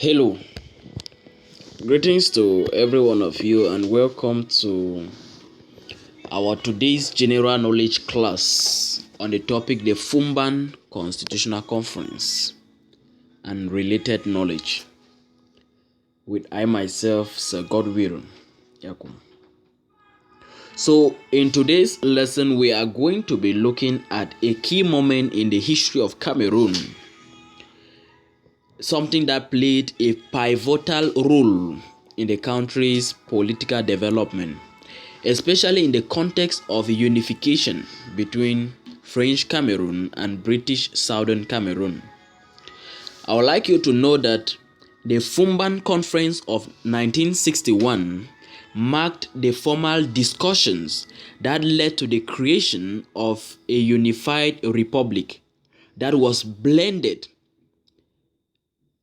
Hello, greetings to every one of you, and welcome to our today's general knowledge class on the topic the Foumban Constitutional Conference and related knowledge with I myself, Sir Godwill Yakum. So, in today's lesson, we are going to be looking at a key moment in the history of Cameroon, something that played a pivotal role in the country's political development, especially in the context of unification between French Cameroon and British Southern Cameroon. I would like you to know that the Foumban Conference of 1961 marked the formal discussions that led to the creation of a unified republic that was blended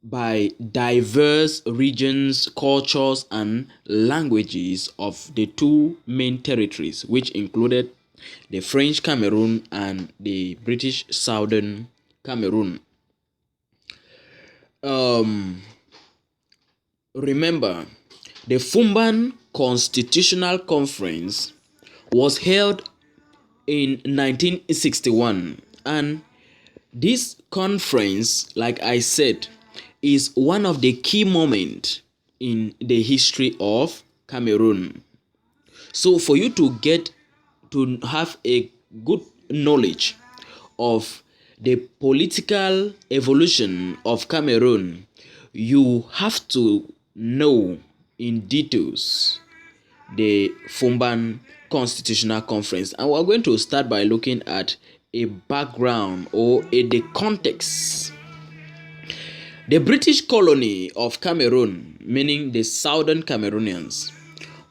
by diverse regions, cultures, and languages of the two main territories, which included the French Cameroon and the British Southern Cameroon. Remember, the Foumban Constitutional Conference was held in 1961, and this conference, like I said, is one of the key moments in the history of Cameroon. So for you to have a good knowledge of the political evolution of Cameroon, you have to know in details the Foumban Constitutional Conference. And we're going to start by looking at a background or the context. The British colony of Cameroon, meaning the Southern Cameroonians,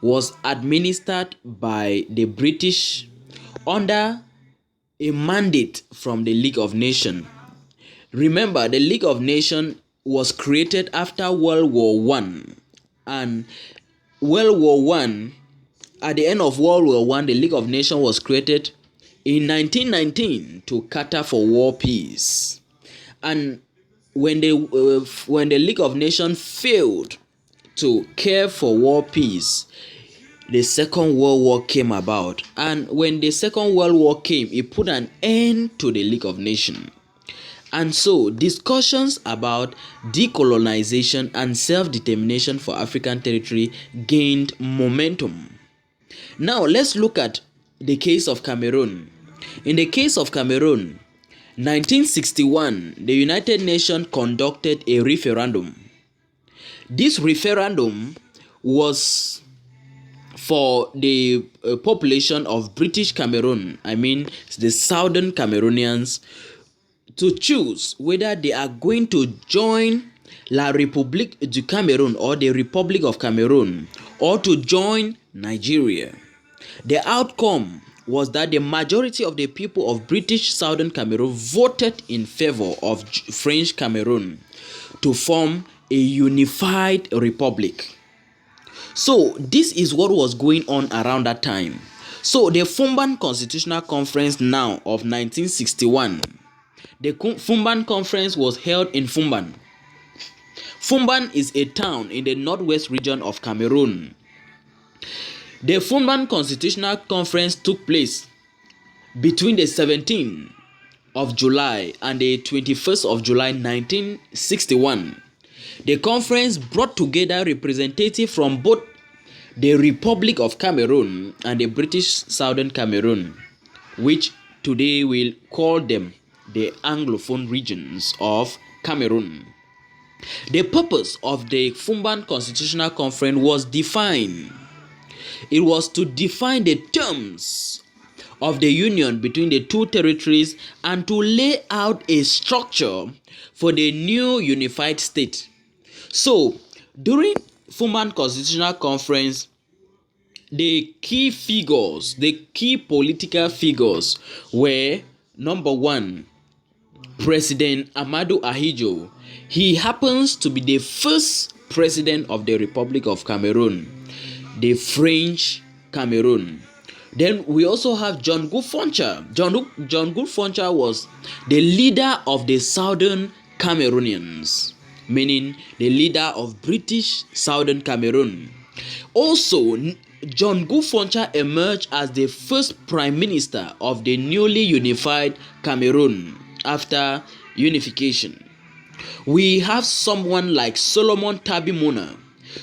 was administered by the British under a mandate from the League of Nations. Remember, the League of Nations was created after World War One, and World War One, at the end of World War One, the League of Nations was created in 1919 to cater for war peace. And when the League of Nations failed to care for war peace, the Second World War came about. And when the Second World War came, it put an end to the League of Nations. And so discussions about decolonization and self-determination for African territory gained momentum. Now let's look at the case of Cameroon. In the case of Cameroon, 1961, the United Nations conducted a referendum. This referendum was for the population of British Cameroon, I mean the Southern Cameroonians, to choose whether they are going to join La République du Cameroun or the Republic of Cameroon, or to join Nigeria. The outcome was that the majority of the people of British Southern Cameroon voted in favor of French Cameroon to form a unified republic. So this is what was going on around that time. So the Foumban Constitutional Conference now of 1961, the Foumban Conference was held in Foumban. Foumban is a town in the northwest region of Cameroon. The Foumban Constitutional Conference took place between the 17th of July and the 21st of July 1961. The conference brought together representatives from both the Republic of Cameroon and the British Southern Cameroon, which today we'll call them the Anglophone regions of Cameroon. The purpose of the Foumban Constitutional Conference was defined. It was to define the terms of the union between the two territories and to lay out a structure for the new unified state. So, during Foumban Constitutional Conference, the key figures, the key political figures were, number one, President Amadou Ahidjo. He happens to be the first president of the Republic of Cameroon, the French Cameroon. Then we also have John Guffoncha. John Guffoncha was the leader of the Southern Cameroonians, meaning the leader of British Southern Cameroon. Also, John Guffoncha emerged as the first prime minister of the newly unified Cameroon after unification. We have someone like Solomon Tabimuna.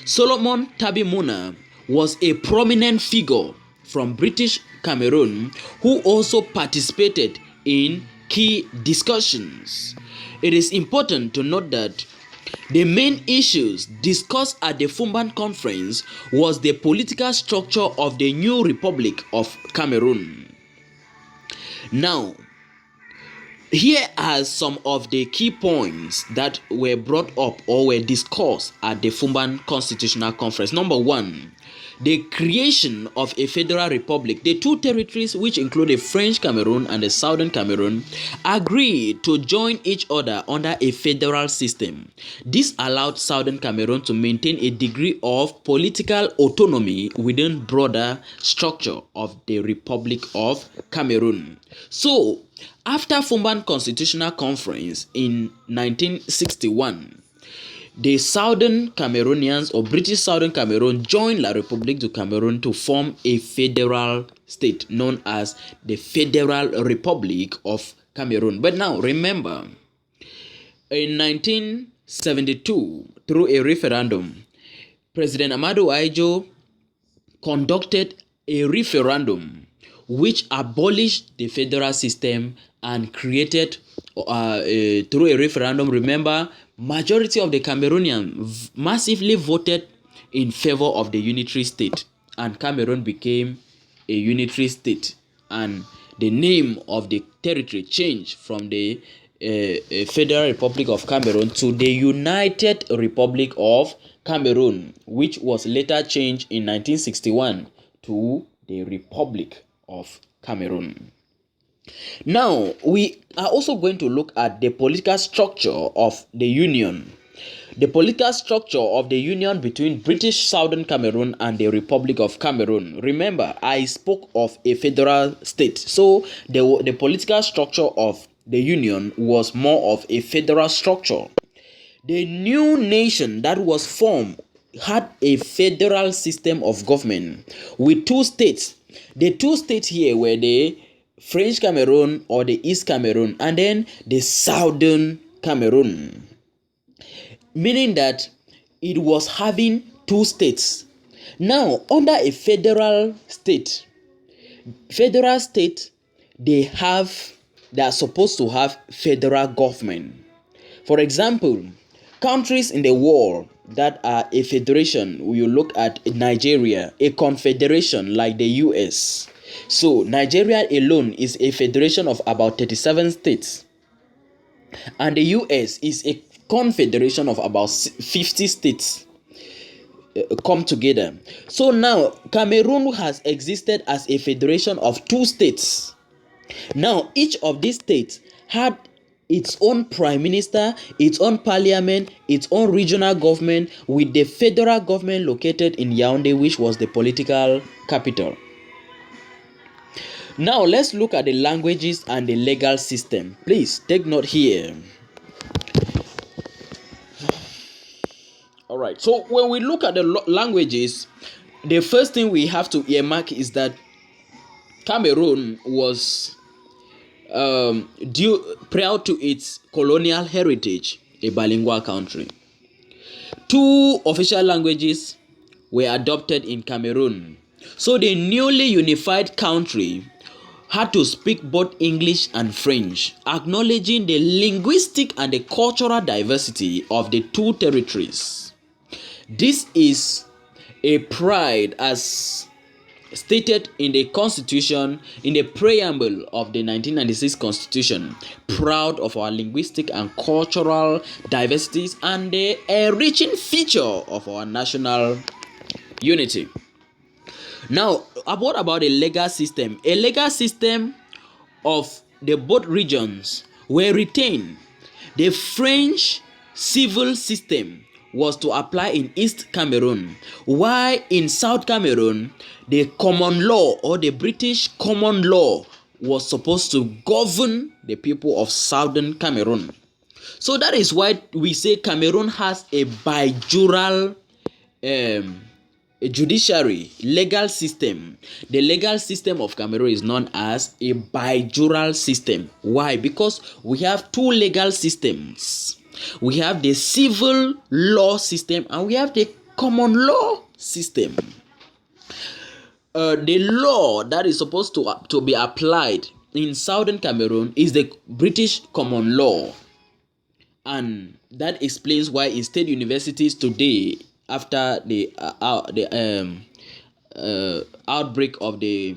Solomon Tabimuna was a prominent figure from British Cameroon who also participated in key discussions. It is important to note that the main issues discussed at the Foumban conference was the political structure of the new Republic of Cameroon. Now, here are some of the key points that were brought up or were discussed at the Foumban Constitutional Conference. Number one, the creation of a federal republic. The two territories, which include the French Cameroon and the Southern Cameroon, agreed to join each other under a federal system. This allowed Southern Cameroon to maintain a degree of political autonomy within broader structure of the Republic of Cameroon. So, after Foumban Constitutional Conference in 1961, the Southern Cameroonians or British Southern Cameroon joined La République du Cameroun to form a federal state known as the Federal Republic of Cameroon. But now remember, in 1972, through a referendum, President Amadou Ahidjo conducted a referendum which abolished the federal system and created through a referendum. Remember, majority of the Cameroonians massively voted in favor of the unitary state, and Cameroon became a unitary state, and the name of the territory changed from the Federal Republic of Cameroon to the United Republic of Cameroon, which was later changed in 1961 to the Republic of Cameroon. Now, we are also going to look at the political structure of the Union. The political structure of the Union between British Southern Cameroon and the Republic of Cameroon. Remember, I spoke of a federal state. So, the political structure of the Union was more of a federal structure. The new nation that was formed had a federal system of government with two states. The two states here were the French Cameroon or the East Cameroon, and then the Southern Cameroon, meaning that it was having two states. Now, under a federal state, they are supposed to have federal government. For example, countries in the world that are a federation, you look at Nigeria, a confederation like the US. So Nigeria alone is a federation of about 37 states, and the US is a confederation of about 50 states come together. So now Cameroon has existed as a federation of two states. Now each of these states had its own prime minister, its own parliament, its own regional government, with the federal government located in Yaoundé, which was the political capital. Now let's look at the languages and the legal system. Please take note here. All right. So when we look at the languages, the first thing we have to earmark is that Cameroon was prior to its colonial heritage, a bilingual country. Two official languages were adopted in Cameroon. So the newly unified country had to speak both English and French, acknowledging the linguistic and the cultural diversity of the two territories. This is a pride as stated in the Constitution, in the preamble of the 1996 Constitution, proud of our linguistic and cultural diversities and the enriching feature of our national unity. Now, what about a legal system? A legal system of the both regions were retained. The French civil system was to apply in East Cameroon, while in South Cameroon, the common law or the British common law was supposed to govern the people of Southern Cameroon. So that is why we say Cameroon has a bijural a judiciary, legal system. The legal system of Cameroon is known as a bijural system. Why? Because we have two legal systems. We have the civil law system and we have the common law system. The law that is supposed to be applied in southern Cameroon is the British common law, and that explains why in state universities today, after the outbreak of the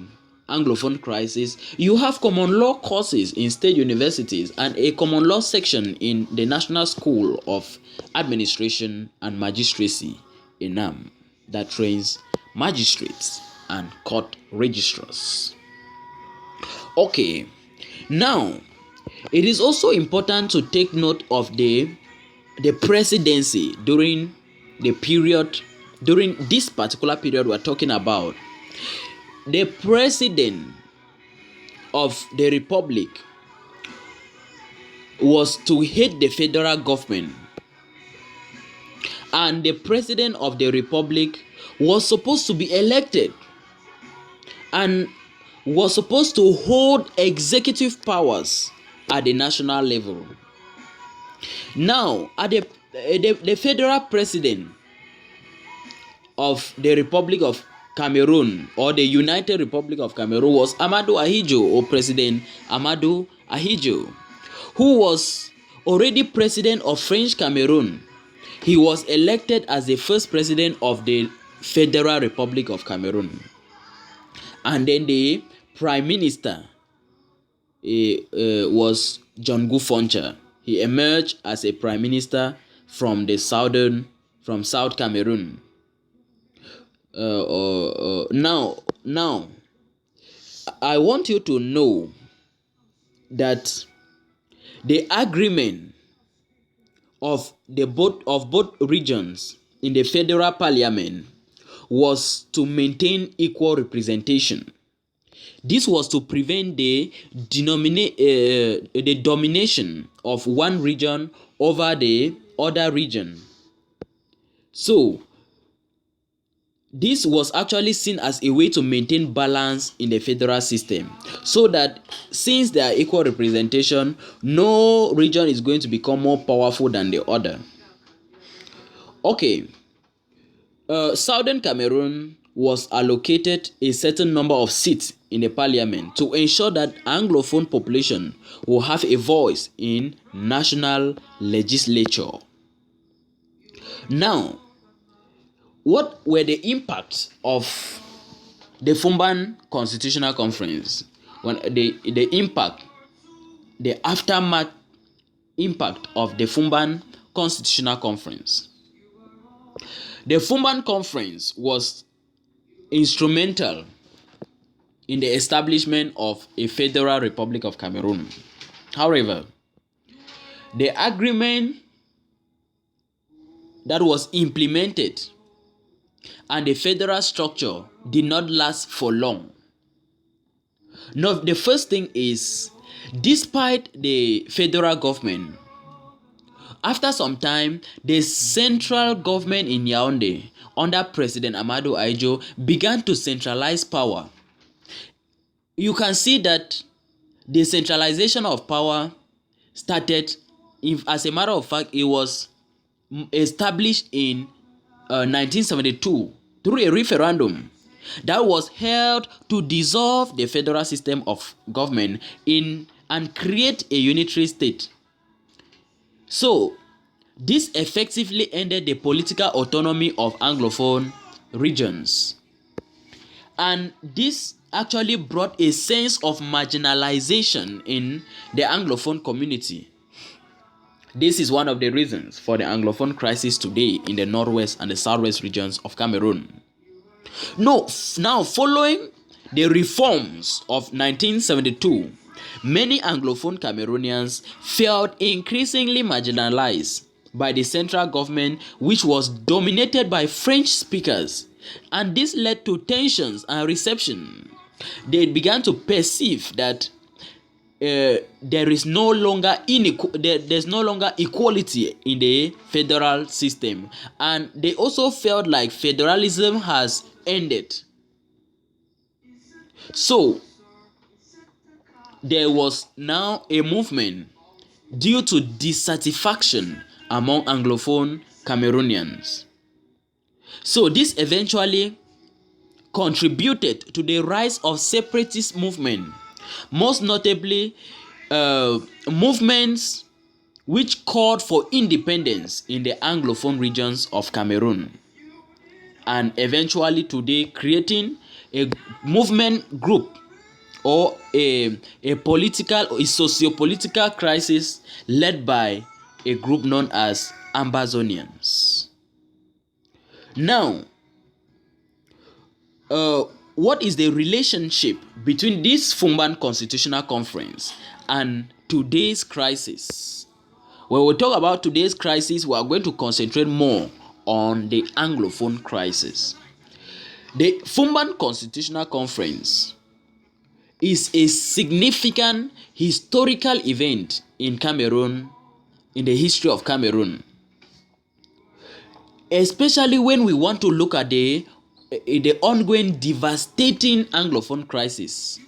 Anglophone crisis, you have common law courses in state universities and a common law section in the National School of Administration and Magistracy, (ENAM), that trains magistrates and court registrars. Okay, now it is also important to take note of the presidency during this particular period we're talking about. The president of the republic was to head the federal government, and the president of the republic was supposed to be elected and was supposed to hold executive powers at the national level. Now, at the federal president of the Republic of Cameroon, or the United Republic of Cameroon, was Amadou Ahidjo, or President Amadou Ahidjo, who was already president of French Cameroon. He was elected as the first president of the Federal Republic of Cameroon. And then the prime minister was John Foncha. He emerged as a prime minister from South Cameroon. Now, I want you to know that the agreement of both regions in the federal parliament was to maintain equal representation. This was to prevent the domination of one region over the other region. So this was actually seen as a way to maintain balance in the federal system, so that since there are equal representation, no region is going to become more powerful than the other. Okay, Southern Cameroon was allocated a certain number of seats in the parliament to ensure that Anglophone population will have a voice in national legislature. Now, what were the impacts of the Foumban Constitutional Conference? When the aftermath impact of the Foumban Constitutional Conference. The Foumban Conference was instrumental in the establishment of a Federal Republic of Cameroon. However, the agreement that was implemented and the federal structure did not last for long. Now, the first thing is, despite the federal government, after some time, the central government in Yaoundé, under President Amadou Ahidjo, began to centralize power. You can see that the centralization of power started, as a matter of fact, it was established in 1972 through a referendum that was held to dissolve the federal system of government and create a unitary state. So this effectively ended the political autonomy of Anglophone regions, and this actually brought a sense of marginalization in the Anglophone community. This is one of the reasons for the Anglophone crisis today in the northwest and the southwest regions of Cameroon. Now, following the reforms of 1972, many Anglophone Cameroonians felt increasingly marginalized by the central government, which was dominated by French speakers, and this led to tensions and reception. They began to perceive that there's no longer equality in the federal system, and they also felt like federalism has ended. So there was now a movement due to dissatisfaction among Anglophone Cameroonians. So this eventually contributed to the rise of separatist movement, most notably movements which called for independence in the Anglophone regions of Cameroon, and eventually today creating a movement group or a socio-political crisis led by a group known as Ambazonians. Now, what is the relationship between this Foumban Constitutional Conference and today's crisis? When we talk about today's crisis, we are going to concentrate more on the Anglophone crisis. The Foumban Constitutional Conference is a significant historical event in Cameroon, in the history of Cameroon, especially when we want to look at the ongoing devastating Anglophone crisis,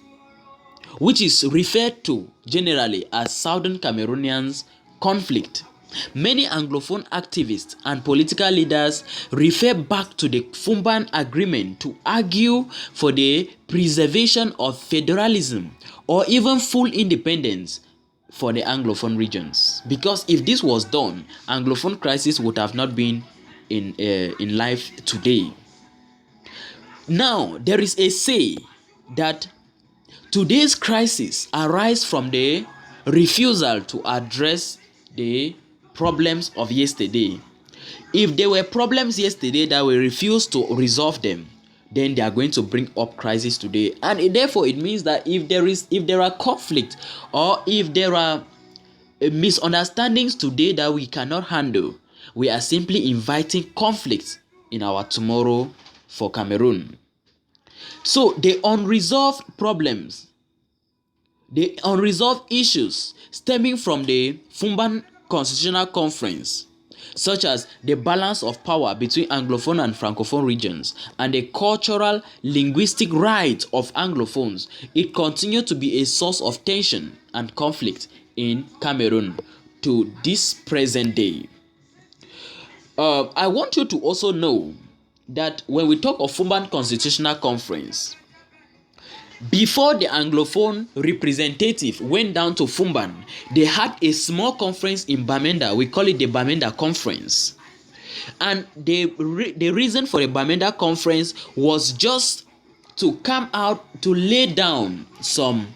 which is referred to generally as Southern Cameroonians conflict. Many Anglophone activists and political leaders refer back to the Foumban Agreement to argue for the preservation of federalism or even full independence for the Anglophone regions. Because if this was done, Anglophone crisis would have not been in life today. Now, there is a say that today's crisis arises from the refusal to address the problems of yesterday. If there were problems yesterday that we refuse to resolve them, then they are going to bring up crisis today. And therefore, it means that if there are conflict or if there are misunderstandings today that we cannot handle, we are simply inviting conflict in our tomorrow for Cameroon. So the unresolved problems, the unresolved issues stemming from the Foumban Constitutional Conference, such as the balance of power between Anglophone and Francophone regions and the cultural linguistic rights of Anglophones, it continued to be a source of tension and conflict in Cameroon to this present day. I want you to also know that when we talk of Foumban Constitutional Conference, before the Anglophone representative went down to Foumban, they had a small conference in Bamenda. We call it the Bamenda Conference. And the reason for the Bamenda Conference was just to come out to lay down some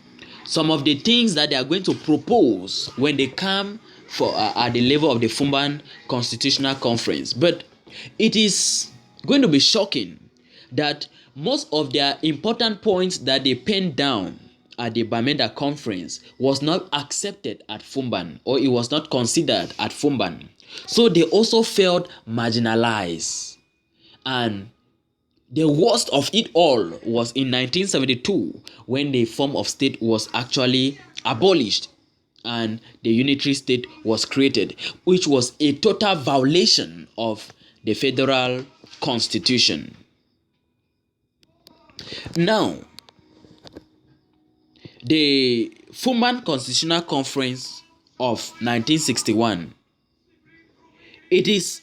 of the things that they are going to propose when they come for at the level of the Foumban Constitutional Conference. But it is going to be shocking that most of their important points that they penned down at the Bamenda Conference was not accepted at Foumban, or it was not considered at Foumban. So they also felt marginalized. And the worst of it all was in 1972 when the form of state was actually abolished and the unitary state was created, which was a total violation of the federal constitution. Now, the Foumban Constitutional Conference of 1961, it is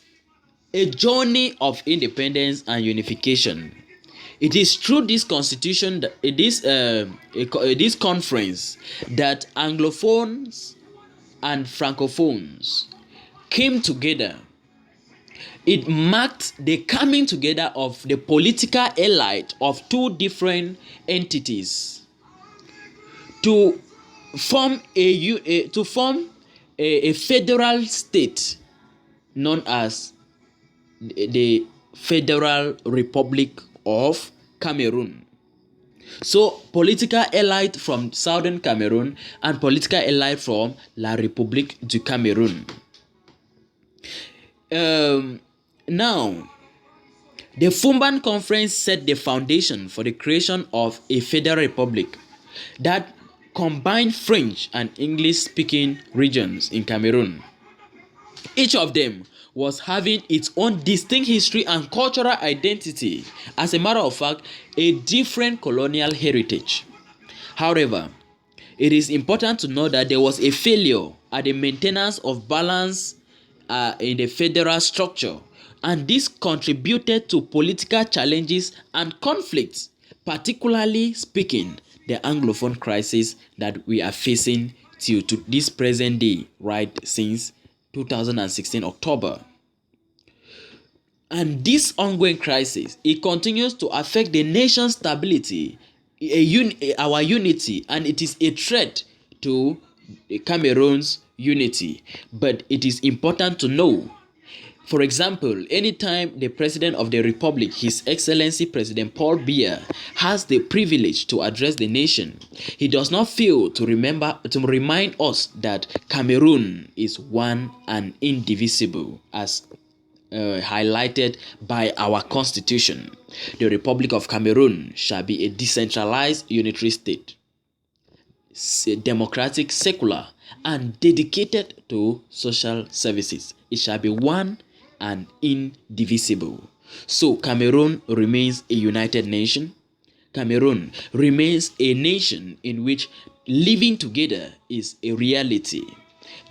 a journey of independence and unification. It is through this constitution, this conference, that Anglophones and Francophones came together. It marked the coming together of the political elite of two different entities to form a federal state known as the Federal Republic of Cameroon. So political elite from Southern Cameroon and political elite from La République du Cameroun. Now, the Foumban Conference set the foundation for the creation of a federal republic that combined French and English-speaking regions in Cameroon. Each of them was having its own distinct history and cultural identity. As a matter of fact, a different colonial heritage. However, it is important to know that there was a failure at the maintenance of balance in the federal structure, and this contributed to political challenges and conflicts, particularly speaking the Anglophone crisis that we are facing till to this present day, right since 2016 October. And this ongoing crisis, it continues to affect the nation's stability, our unity, and it is a threat to Cameroon's unity. But it is important to know, for example, anytime the President of the Republic, His Excellency President Paul Biya, has the privilege to address the nation, he does not fail to remind us that Cameroon is one and indivisible, as highlighted by our constitution. The Republic of Cameroon shall be a decentralized unitary state, democratic, secular, and dedicated to social services. It shall be one and indivisible. So Cameroon remains a united nation. Cameroon remains a nation in which living together is a reality.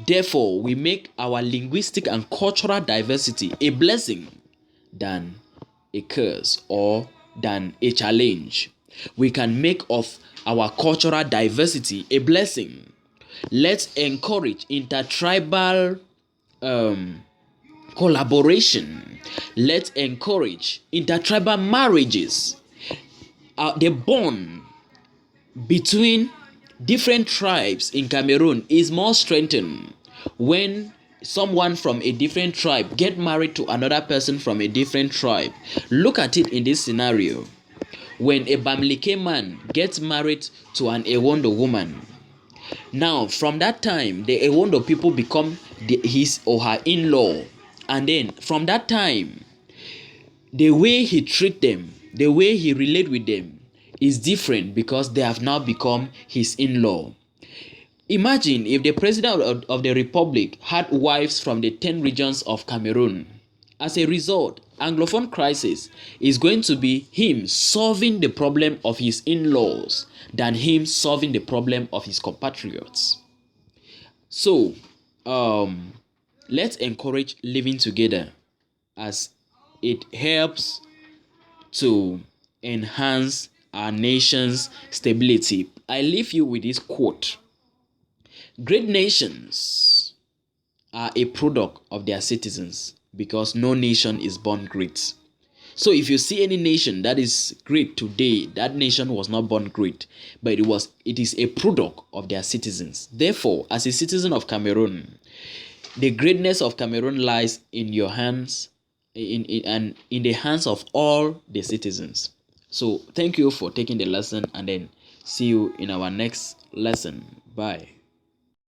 Therefore, we make our linguistic and cultural diversity a blessing than a curse or than a challenge. We can make of our cultural diversity a blessing. Let's encourage intertribal collaboration. Let's encourage intertribal marriages. The bond between different tribes in Cameroon is more strengthened when someone from a different tribe get married to another person from a different tribe. Look at it in this scenario. When a Bamileke man gets married to an Ewondo woman, now from that time the Ewondo people become his or her in-law, and then from that time the way he treat them, the way he relate with them is different because they have now become his in-law. Imagine if the president of the republic had wives from the 10 regions of Cameroon. As a result, Anglophone crisis is going to be him solving the problem of his in-laws than him solving the problem of his compatriots. So, let's encourage living together as it helps to enhance our nation's stability. I leave you with this quote. Great nations are a product of their citizens because no nation is born great. So if you see any nation that is great today, that nation was not born great, but it is a product of their citizens. Therefore, as a citizen of Cameroon, the greatness of Cameroon lies in your hands, in the hands of all the citizens. So thank you for taking the lesson, and then see you in our next lesson. Bye.